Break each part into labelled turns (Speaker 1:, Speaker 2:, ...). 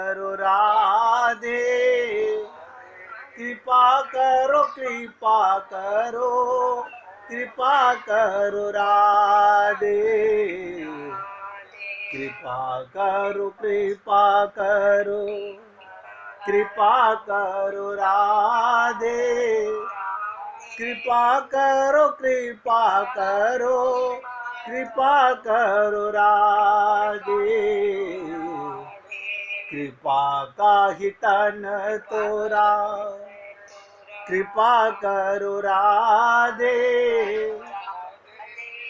Speaker 1: करो राधे, कृपा करो कृपा करो, कृपा करो राधे, कृपा करो कृपा करो, कृपा करो राधे, कृपा करो कृपा करो, कृपा करो राधे, कृपा का ही तन तोरा, कृपा करो राधे,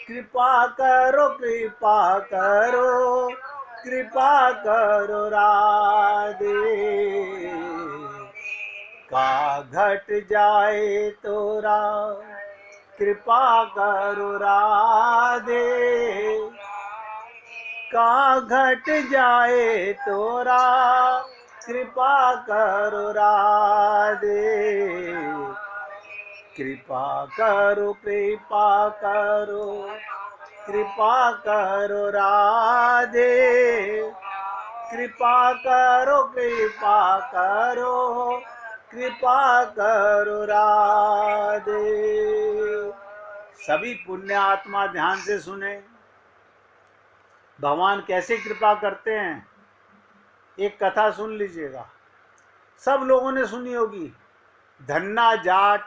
Speaker 1: कृपा करो कृपा करो, कृपा करो राधे, का घट जाए तोरा, कृपा करो राधे, का घट जाए तोरा, कृपा करो राधे, कृपा करो कृपा करो, कृपा करो राधे, कृपा करो कृपा करो, कृपा करो राधे। सभी पुण्य आत्मा ध्यान से सुने, भगवान कैसे कृपा करते हैं। एक कथा सुन लीजिएगा, सब लोगों ने सुनी होगी। धन्ना जाट,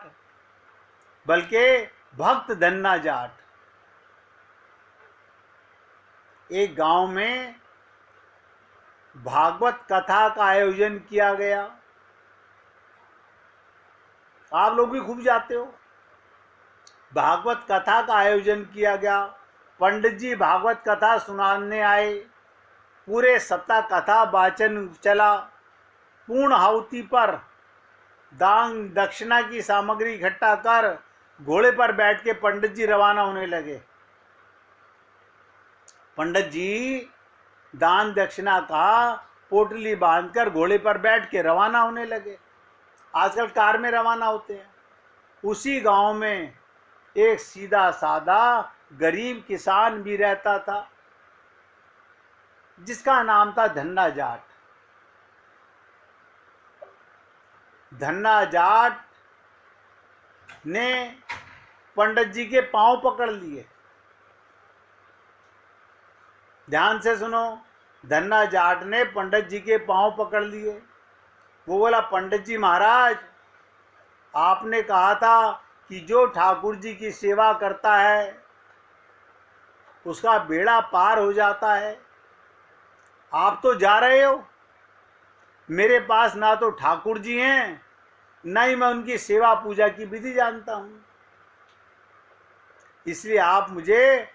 Speaker 1: बल्कि भक्त धन्ना जाट। एक गांव में भागवत कथा का आयोजन किया गया। आप लोग भी खूब जाते हो। भागवत कथा का आयोजन किया गया। पंडित जी भागवत कथा सुनाने आए। पूरे सप्ताह कथा वाचन चला। पूर्ण आहुति पर दान दक्षिणा की सामग्री इकट्ठा कर घोड़े पर बैठ के पंडित जी रवाना होने लगे। पंडित जी दान दक्षिणा का पोटली बांधकर घोड़े पर बैठ के रवाना होने लगे। आजकल कार में रवाना होते हैं। उसी गांव में एक सीधा साधा गरीब किसान भी रहता था, जिसका नाम था धन्ना जाट। धन्ना जाट ने पंडित जी के पांव पकड़ लिए। ध्यान से सुनो, धन्ना जाट ने पंडित जी के पांव पकड़ लिए। वो बोला, पंडित जी महाराज, आपने कहा था कि जो ठाकुर जी की सेवा करता है उसका बेड़ा पार हो जाता है। आप तो जा रहे हो, मेरे पास ना तो ठाकुर जी हैं, न ही मैं उनकी सेवा पूजा की विधि जानता हूं। इसलिए आप मुझे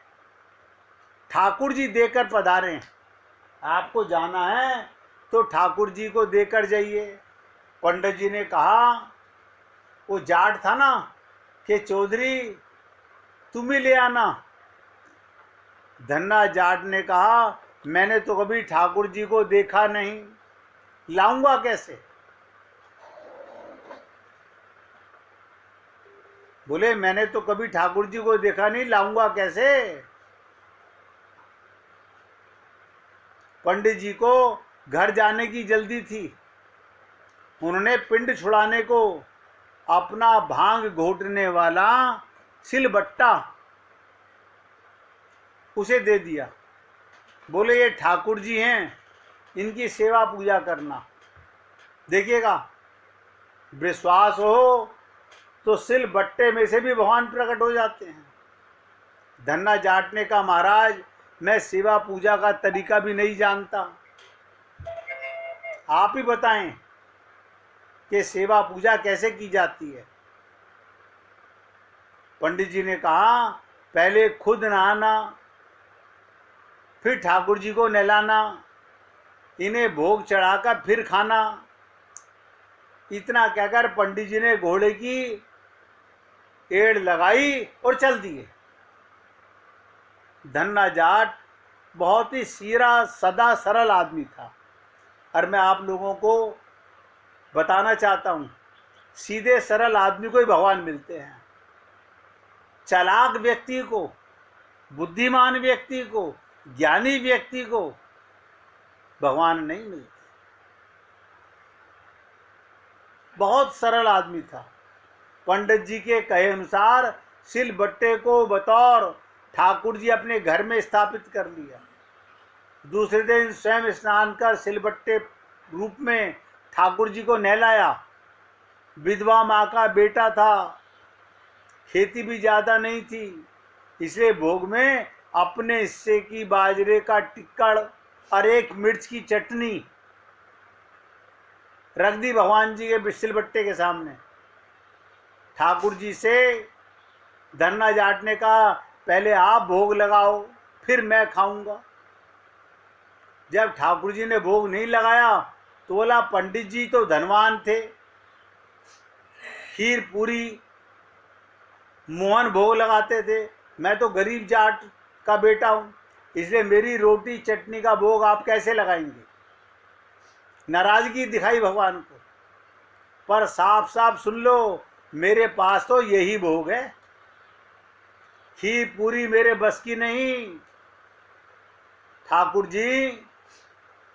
Speaker 1: ठाकुर जी देकर पधारें। आपको जाना है तो ठाकुर जी को देकर जाइए। पंडित जी ने कहा, वो जाट था ना कि चौधरी तुम ही ले आना। धन्ना जाट ने कहा, मैंने तो कभी ठाकुर जी को देखा नहीं, लाऊंगा कैसे। बोले, मैंने तो कभी ठाकुर जी को देखा नहीं, लाऊंगा कैसे। पंडित जी को घर जाने की जल्दी थी। उन्होंने पिंड छुड़ाने को अपना भांग घोटने वाला सिलबट्टा उसे दे दिया। बोले, ये ठाकुर जी हैं, इनकी सेवा पूजा करना। देखिएगा, विश्वास हो तो सिलबट्टे में से भी भगवान प्रकट हो जाते हैं। धन्ना जाट ने कहा, महाराज, मैं सेवा पूजा का तरीका भी नहीं जानता, आप ही बताएं कि सेवा पूजा कैसे की जाती है। पंडित जी ने कहा, पहले खुद नहाना, फिर ठाकुर जी को नहलाना, इन्हें भोग चढ़ाकर फिर खाना। इतना कहकर पंडित जी ने घोड़े की एड़ लगाई और चल दिए। धन्ना जाट बहुत ही सीधा सदा सरल आदमी था। और मैं आप लोगों को बताना चाहता हूँ, सीधे सरल आदमी को ही भगवान मिलते हैं। चालाक व्यक्ति को, बुद्धिमान व्यक्ति को, ज्ञानी व्यक्ति को भगवान नहीं मिलते। बहुत सरल आदमी था। पंडित जी के कहे अनुसार सिलबट्टे को बतौर ठाकुर जी अपने घर में स्थापित कर लिया। दूसरे दिन स्वयं स्नान कर सिलबट्टे रूप में ठाकुर जी को नहलाया। विधवा माँ का बेटा था, खेती भी ज़्यादा नहीं थी, इसलिए भोग में अपने हिस्से की बाजरे का टिक्कड़ और एक मिर्च की चटनी रख दी भगवान जी के सिलबट्टे के सामने। ठाकुर जी से धन्ना जाट ने कहा, पहले आप भोग लगाओ फिर मैं खाऊंगा। जब ठाकुर जी ने भोग नहीं लगाया तो बोला, पंडित जी तो धनवान थे, खीर पूरी मोहन भोग लगाते थे, मैं तो गरीब जाट का बेटा हूँ, इसलिए मेरी रोटी चटनी का भोग आप कैसे लगाएंगे। नाराजगी दिखाई भगवान को। पर साफ साफ सुन लो, मेरे पास तो यही भोग है, खीर पूरी मेरे बस की नहीं। ठाकुर जी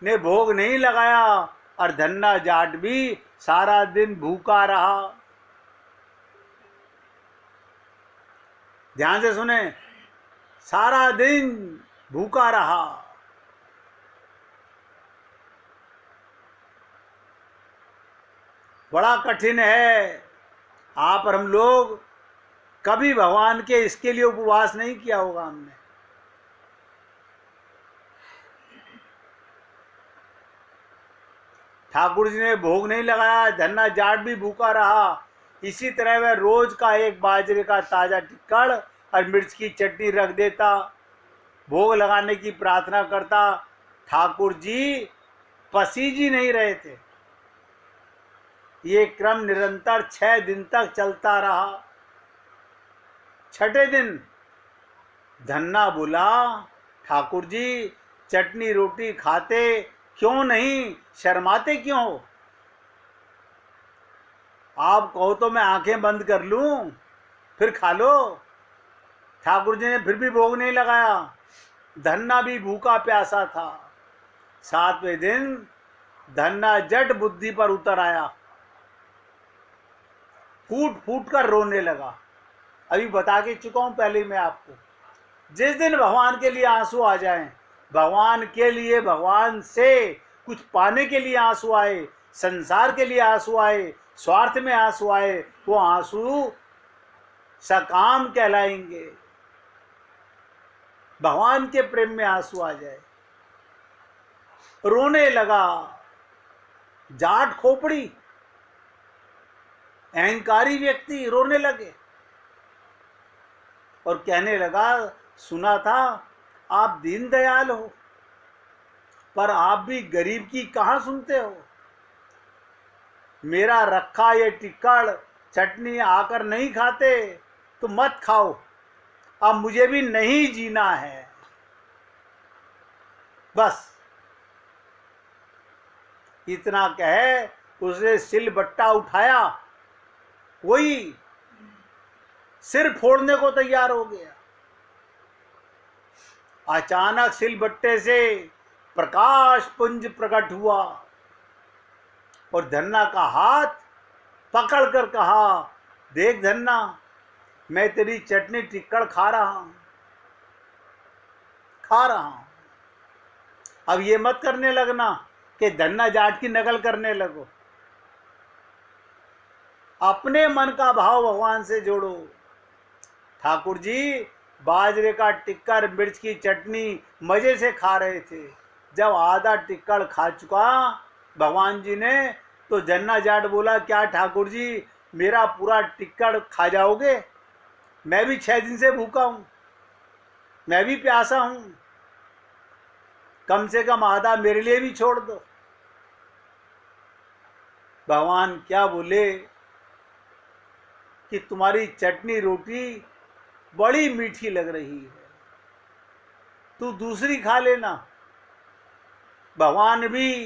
Speaker 1: ने भोग नहीं लगाया और धन्ना जाट भी सारा दिन भूखा रहा। ध्यान से सुने, सारा दिन भूखा रहा। बड़ा कठिन है। आप और हम लोग कभी भगवान के इसके लिए उपवास नहीं किया होगा हमने। ठाकुर जी ने भोग नहीं लगाया, धन्ना जाट भी भूखा रहा। इसी तरह वह रोज का एक बाजरे का ताजा टिक्कड़ और मिर्च की चटनी रख देता, भोग लगाने की प्रार्थना करता। ठाकुर जी पसीज ही नहीं रहे थे। ये क्रम निरंतर 6 दिन तक चलता रहा। छठे दिन धन्ना बोला, ठाकुर जी चटनी रोटी खाते क्यों नहीं, शर्माते क्यों हो? आप कहो तो मैं आंखें बंद कर लूं, फिर खा लो। ठाकुर जी ने फिर भी भोग नहीं लगाया। धन्ना भी भूखा प्यासा था। 7वें दिन धन्ना जट बुद्धि पर उतर आया, फूट फूट कर रोने लगा। अभी बता के चुका हूं पहले मैं आपको, जिस दिन भगवान के लिए आंसू आ जाएं, भगवान के लिए, भगवान से कुछ पाने के लिए आंसू आए, संसार के लिए आंसू आए, स्वार्थ में आंसू आए, वो आंसू सकाम कहलाएंगे। भगवान के प्रेम में आंसू आ जाए। रोने लगा। जाट खोपड़ी अहंकारी व्यक्ति रोने लगे और कहने लगा, सुना था आप दीनदयाल हो, पर आप भी गरीब की कहां सुनते हो। मेरा रखा ये टिक्कड़ चटनी आकर नहीं खाते तो मत खाओ, अब मुझे भी नहीं जीना है। बस इतना कहे उसने सिलबट्टा उठाया, वही सिर फोड़ने को तैयार हो गया। अचानक सिलबट्टे से प्रकाश पुंज प्रकट हुआ और धन्ना का हाथ पकड़कर कहा, देख धन्ना, मैं तेरी चटनी टिक्कड़ खा रहा हूं। अब ये मत करने लगना कि धन्ना जाट की नकल करने लगो। अपने मन का भाव भगवान से जोड़ो। ठाकुर जी बाजरे का टिक्कड़ मिर्च की चटनी मजे से खा रहे थे। जब आधा टिक्कड़ खा चुका भगवान जी ने, तो धन्ना जाट बोला, क्या ठाकुर जी मेरा पूरा टिक्कड़ खा जाओगे? मैं भी 6 दिन से भूखा हूं, मैं भी प्यासा हूं, कम से कम आधा मेरे लिए भी छोड़ दो। भगवान क्या बोले कि तुम्हारी चटनी रोटी बड़ी मीठी लग रही है, तू दूसरी खा लेना। भगवान भी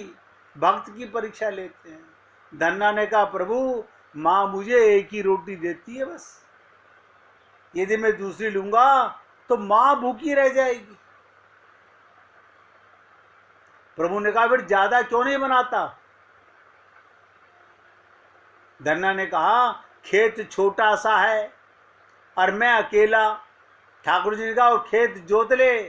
Speaker 1: भक्त की परीक्षा लेते हैं। धन्ना ने कहा, प्रभु माँ मुझे एक ही रोटी देती है बस, यदि मैं दूसरी लूंगा तो माँ भूखी रह जाएगी। प्रभु ने कहा, फिर ज्यादा क्यों नहीं बनाता? धन्ना ने कहा खेत छोटा सा है और मैं अकेला। ठाकुर जी ने कहा और खेत जोत ले।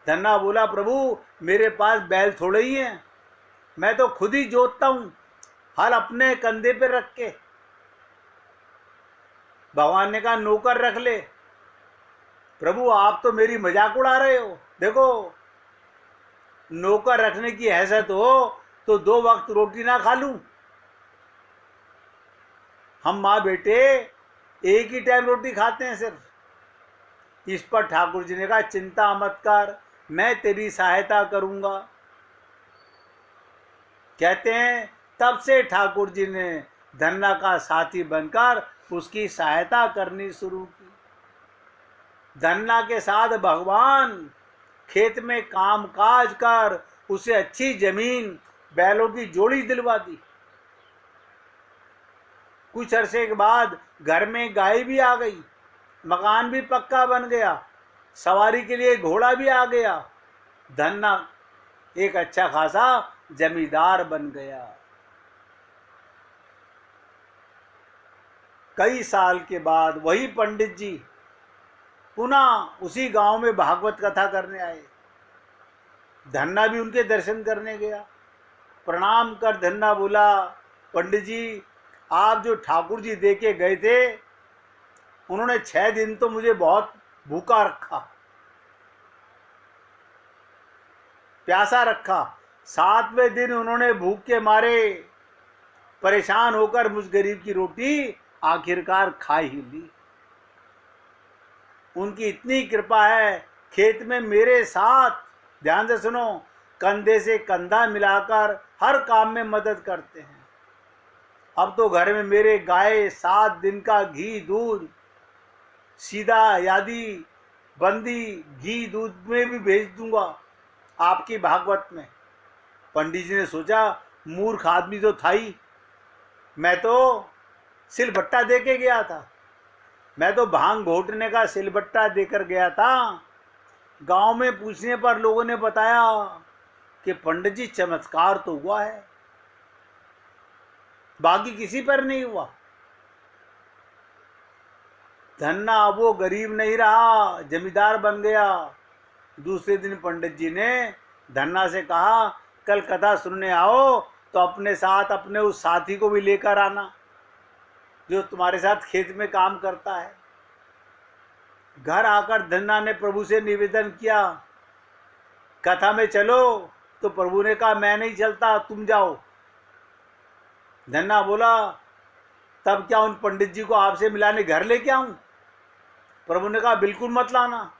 Speaker 1: धन्ना बोला प्रभु मेरे पास बैल थोड़े ही हैं, मैं तो खुद ही जोतता हूं हल अपने कंधे पे रख के। भगवान ने कहा नौकर रख ले। प्रभु आप तो मेरी मजाक उड़ा रहे हो, देखो नौकर रखने की हैसियत हो तो 2 वक्त रोटी ना खा लूं। हम माँ बेटे एक ही टाइम रोटी खाते हैं सिर्फ। इस पर ठाकुर जी ने कहा चिंता मत कर, मैं तेरी सहायता करूंगा। कहते हैं तब से ठाकुर जी ने धन्ना का साथी बनकर उसकी सहायता करनी शुरू की। धन्ना के साथ भगवान खेत में काम काज कर उसे अच्छी जमीन बैलों की जोड़ी दिलवा दी। कुछ अरसे के बाद घर में गाय भी आ गई, मकान भी पक्का बन गया, सवारी के लिए घोड़ा भी आ गया। धन्ना एक अच्छा खासा जमींदार बन गया। कई साल के बाद वही पंडित जी पुनः उसी गांव में भागवत कथा करने आए। धन्ना भी उनके दर्शन करने गया। प्रणाम कर धन्ना बोला पंडित जी आप जो ठाकुर जी दे के गए थे उन्होंने 6 दिन तो मुझे बहुत भूखा रखा, प्यासा रखा। 7वें दिन उन्होंने भूख के मारे परेशान होकर मुझ गरीब की रोटी आखिरकार खा ही ली। उनकी इतनी कृपा है, खेत में मेरे साथ ध्यान से सुनो कंधे से कंधा मिलाकर हर काम में मदद करते हैं। अब तो घर में मेरे गाय 7 दिन का घी दूध सीधा यादी बंदी घी दूध में भी भेज दूंगा आपकी भागवत में। पंडित जी ने सोचा मूर्ख आदमी तो था ही, मैं तो सिलबट्टा दे के गया था, मैं तो भांग घोटने का सिलबट्टा देकर गया था। गांव में पूछने पर लोगों ने बताया कि पंडित जी चमत्कार तो हुआ है, बाकी किसी पर नहीं हुआ। धन्ना वो गरीब नहीं रहा, जमींदार बन गया। दूसरे दिन पंडित जी ने धन्ना से कहा कल कथा सुनने आओ तो अपने साथ अपने उस साथी को भी लेकर आना जो तुम्हारे साथ खेत में काम करता है। घर आकर धन्ना ने प्रभु से निवेदन किया कथा में चलो, तो प्रभु ने कहा मैं नहीं चलता, तुम जाओ। धन्ना बोला तब क्या उन पंडित जी को आपसे मिलाने घर लेके आऊं? प्रभु ने कहा बिल्कुल मत लाना,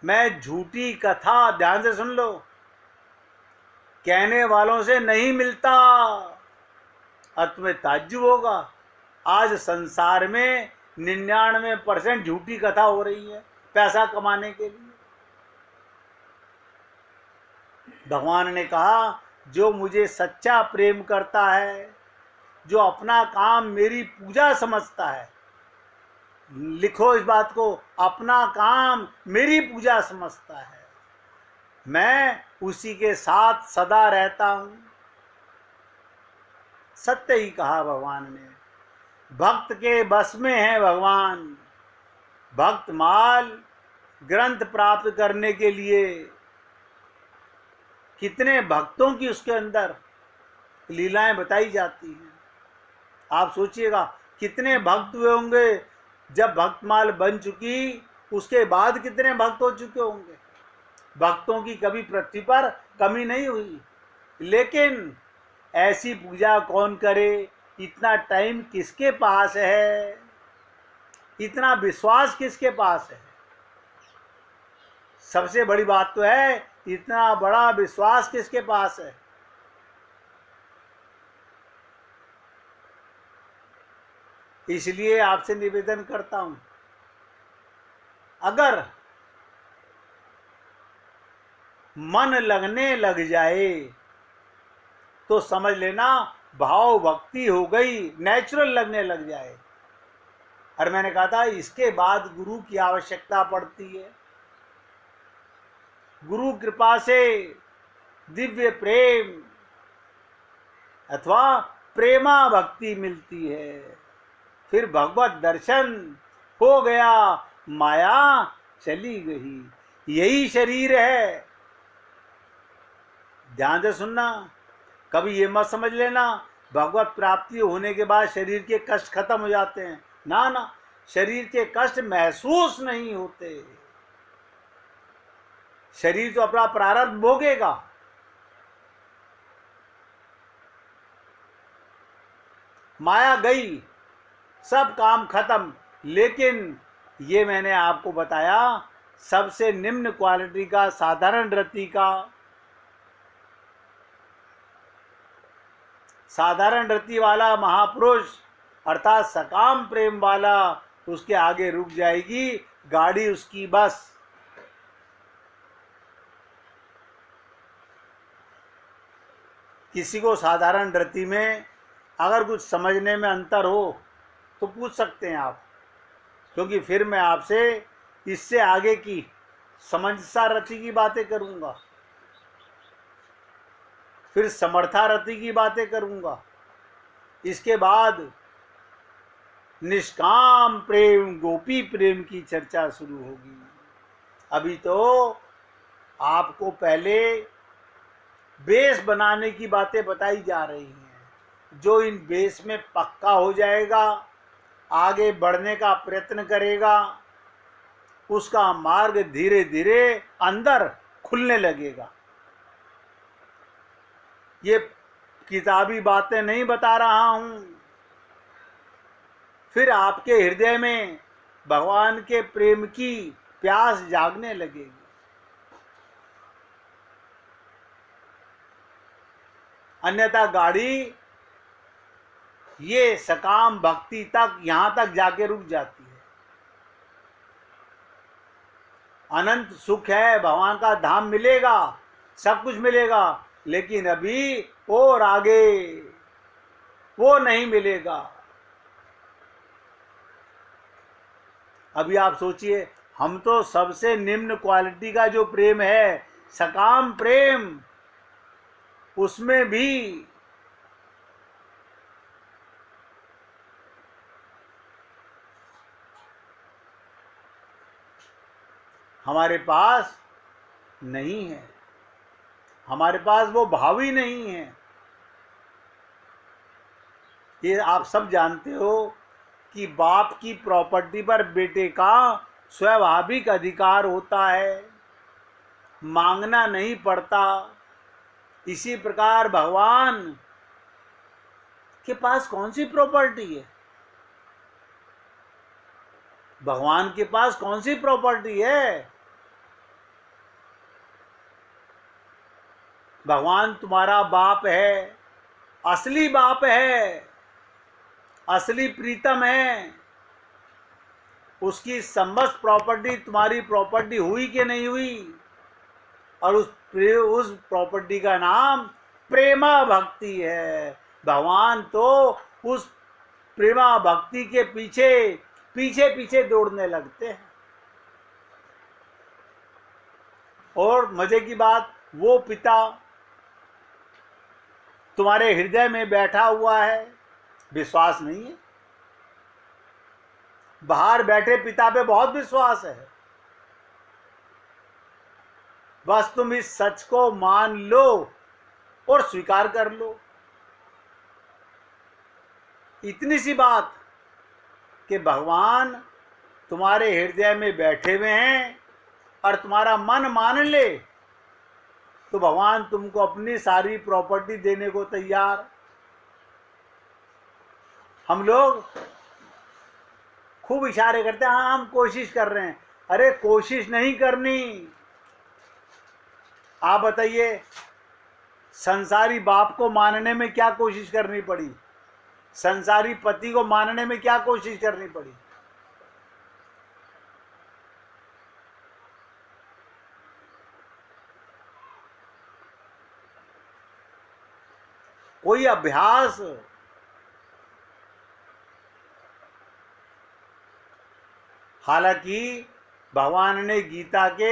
Speaker 1: मैं झूठी कथा ध्यान से सुन लो कहने वालों से नहीं मिलता। और तुम्हें ताज्जुब होगा आज संसार में 99% झूठी कथा हो रही है पैसा कमाने के लिए। भगवान ने कहा जो मुझे सच्चा प्रेम करता है, जो अपना काम मेरी पूजा समझता है, लिखो इस बात को, अपना काम मेरी पूजा समझता है, मैं उसी के साथ सदा रहता हूं। सत्य ही कहा भगवान ने। भक्त के बस में है भगवान। भक्त माल ग्रंथ प्राप्त करने के लिए कितने भक्तों की उसके अंदर लीलाएं बताई जाती हैं। आप सोचिएगा कितने भक्त हुए होंगे जब भक्तमाल बन चुकी, उसके बाद कितने भक्त हो चुके होंगे। भक्तों की कभी पृथ्वी पर कमी नहीं हुई, लेकिन ऐसी पूजा कौन करे, इतना टाइम किसके पास है, इतना विश्वास किसके पास है। सबसे बड़ी बात तो है इतना बड़ा विश्वास किसके पास है। इसलिए आपसे निवेदन करता हूं, अगर मन लगने लग जाए तो समझ लेना भाव भक्ति हो गई, नेचुरल लगने लग जाए। और मैंने कहा था इसके बाद गुरु की आवश्यकता पड़ती है। गुरु कृपा से दिव्य प्रेम अथवा प्रेमा भक्ति मिलती है। फिर भगवत दर्शन हो गया, माया चली गई। यही शरीर है। ध्यान से सुनना, कभी ये मत समझ लेना भगवत प्राप्ति होने के बाद शरीर के कष्ट खत्म हो जाते हैं। ना ना, शरीर के कष्ट महसूस नहीं होते। शरीर तो अपना प्रारब्ध भोगेगा। माया गई, सब काम खत्म। लेकिन ये मैंने आपको बताया, सबसे निम्न क्वालिटी का, साधारण रति का, साधारण रति वाला महापुरुष अर्थात सकाम प्रेम वाला, उसके आगे रुक जाएगी गाड़ी उसकी बस। किसी को साधारण रति में अगर कुछ समझने में अंतर हो तो पूछ सकते हैं आप, क्योंकि फिर मैं आपसे इससे आगे की समझसा रति की बातें करूंगा, फिर समर्था रति की बातें करूंगा, इसके बाद निष्काम प्रेम, गोपी प्रेम की चर्चा शुरू होगी। अभी तो आपको पहले बेस बनाने की बातें बताई जा रही हैं। जो इन बेस में पक्का हो जाएगा, आगे बढ़ने का प्रयत्न करेगा, उसका मार्ग धीरे धीरे अंदर खुलने लगेगा। ये किताबी बातें नहीं बता रहा हूं। फिर आपके हृदय में भगवान के प्रेम की प्यास जागने लगेगी। अन्यथा गाड़ी ये सकाम भक्ति तक, यहां तक जाके रुक जाती है। अनंत सुख है, भगवान का धाम मिलेगा, सब कुछ मिलेगा, लेकिन अभी और आगे वो नहीं मिलेगा। अभी आप सोचिए, हम तो सबसे निम्न क्वालिटी का जो प्रेम है, सकाम प्रेम, उसमें भी हमारे पास नहीं है। हमारे पास वो भाव ही नहीं है। ये आप सब जानते हो कि बाप की प्रॉपर्टी पर बेटे का स्वाभाविक अधिकार होता है, मांगना नहीं पड़ता। इसी प्रकार भगवान के पास कौन सी प्रॉपर्टी है? भगवान के पास कौन सी प्रॉपर्टी है? भगवान तुम्हारा बाप है, असली बाप है, असली प्रीतम है। उसकी समस्त प्रॉपर्टी तुम्हारी प्रॉपर्टी हुई कि नहीं हुई? और उस प्रॉपर्टी का नाम प्रेमा भक्ति है। भगवान तो उस प्रेमा भक्ति के पीछे पीछे पीछे दौड़ने लगते हैं। और मजे की बात, वो पिता तुम्हारे हृदय में बैठा हुआ है, विश्वास नहीं है? बाहर बैठे पिता पे बहुत विश्वास है। बस तुम इस सच को मान लो और स्वीकार कर लो। इतनी सी बात कि भगवान तुम्हारे हृदय में बैठे हुए हैं और तुम्हारा मन मान ले तो भगवान तुमको अपनी सारी प्रॉपर्टी देने को तैयार। हम लोग खूब इशारे करते हैं, हाँ हम कोशिश कर रहे हैं। अरे कोशिश नहीं करनी। आप बताइए, संसारी बाप को मानने में क्या कोशिश करनी पड़ी? संसारी पति को मानने में क्या कोशिश करनी पड़ी? कोई अभ्यास, हालांकि भगवान ने गीता के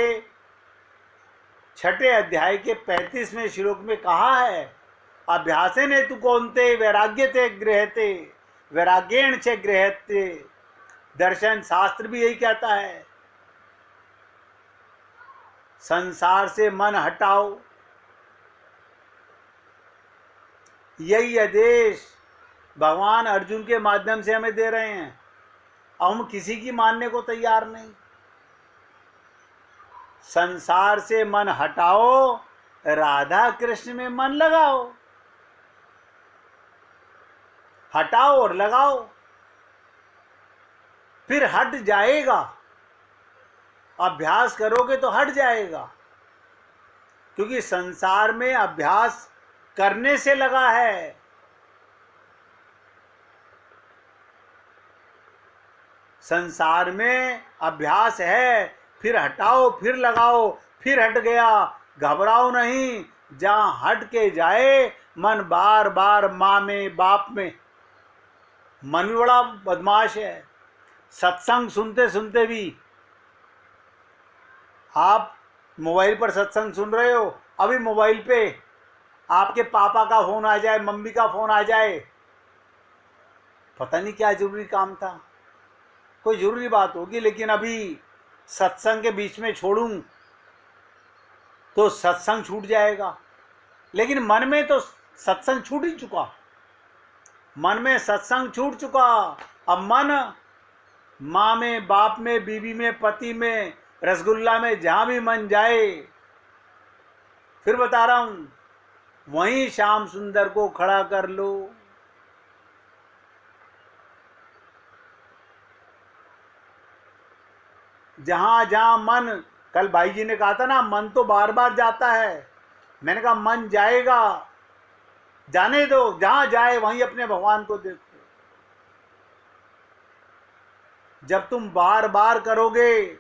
Speaker 1: 6 अध्याय के 35वें श्लोक में कहा है, अभ्यासेन हेतु कौन्ते वैराग्यते गृह्यते वैराग्येण च गृह्यते। दर्शन शास्त्र भी यही कहता है, संसार से मन हटाओ। यही आदेश भगवान अर्जुन के माध्यम से हमें दे रहे हैं। अब हम किसी की मानने को तैयार नहीं। संसार से मन हटाओ, राधा कृष्ण में मन लगाओ। हटाओ और लगाओ, फिर हट जाएगा। अभ्यास करोगे तो हट जाएगा, क्योंकि संसार में अभ्यास करने से लगा है। संसार में अभ्यास है, फिर हटाओ फिर लगाओ, फिर हट गया। घबराओ नहीं, जहां हट के जाए मन बार बार माँ में बाप में। मन भी बड़ा बदमाश है। सत्संग सुनते सुनते भी, आप मोबाइल पर सत्संग सुन रहे हो, अभी मोबाइल पे आपके पापा का फोन आ जाए, मम्मी का फोन आ जाए, पता नहीं क्या जरूरी काम था, कोई जरूरी बात होगी, लेकिन अभी सत्संग के बीच में छोड़ूं तो सत्संग छूट जाएगा। लेकिन मन में तो सत्संग छूट ही चुका, मन में सत्संग छूट चुका। अब मन माँ में, बाप में, बीवी में, पति में, रसगुल्ला में, जहां भी मन जाए। फिर बता रहा हूं, वहीं श्याम सुंदर को खड़ा कर लो। जहां जहां मन, कल भाई जी ने कहा था ना, मन तो बार बार जाता है। मैंने कहा मन जाएगा, जाने दो, जहां जाए वहीं अपने भगवान को देखो। जब तुम बार बार करोगे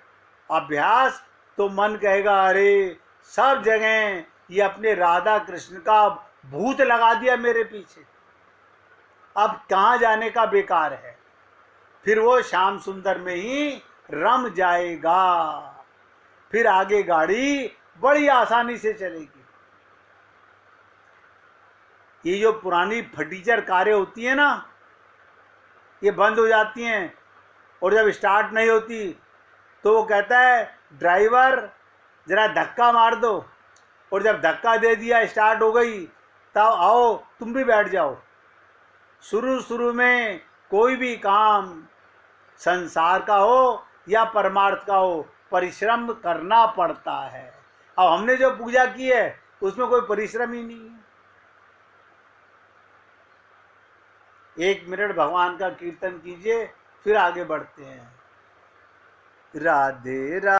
Speaker 1: अभ्यास, तो मन कहेगा अरे सब जगह ये अपने राधा कृष्ण का भूत लगा दिया मेरे पीछे, अब कहां जाने का बेकार है। फिर वो श्याम सुंदर में ही रम जाएगा। फिर आगे गाड़ी बड़ी आसानी से चलेगी। ये जो पुरानी फटीचर कारें होती है ना, ये बंद हो जाती हैं, और जब स्टार्ट नहीं होती तो वो कहता है ड्राइवर जरा धक्का मार दो, और जब धक्का दे दिया स्टार्ट हो गई, तब आओ तुम भी बैठ जाओ। शुरू शुरू में कोई भी काम संसार का हो या परमार्थ का हो, परिश्रम करना पड़ता है। अब हमने जो पूजा की है उसमें कोई परिश्रम ही नहीं है। 1 मिनट भगवान का कीर्तन कीजिए, फिर आगे बढ़ते हैं। राधे राधे।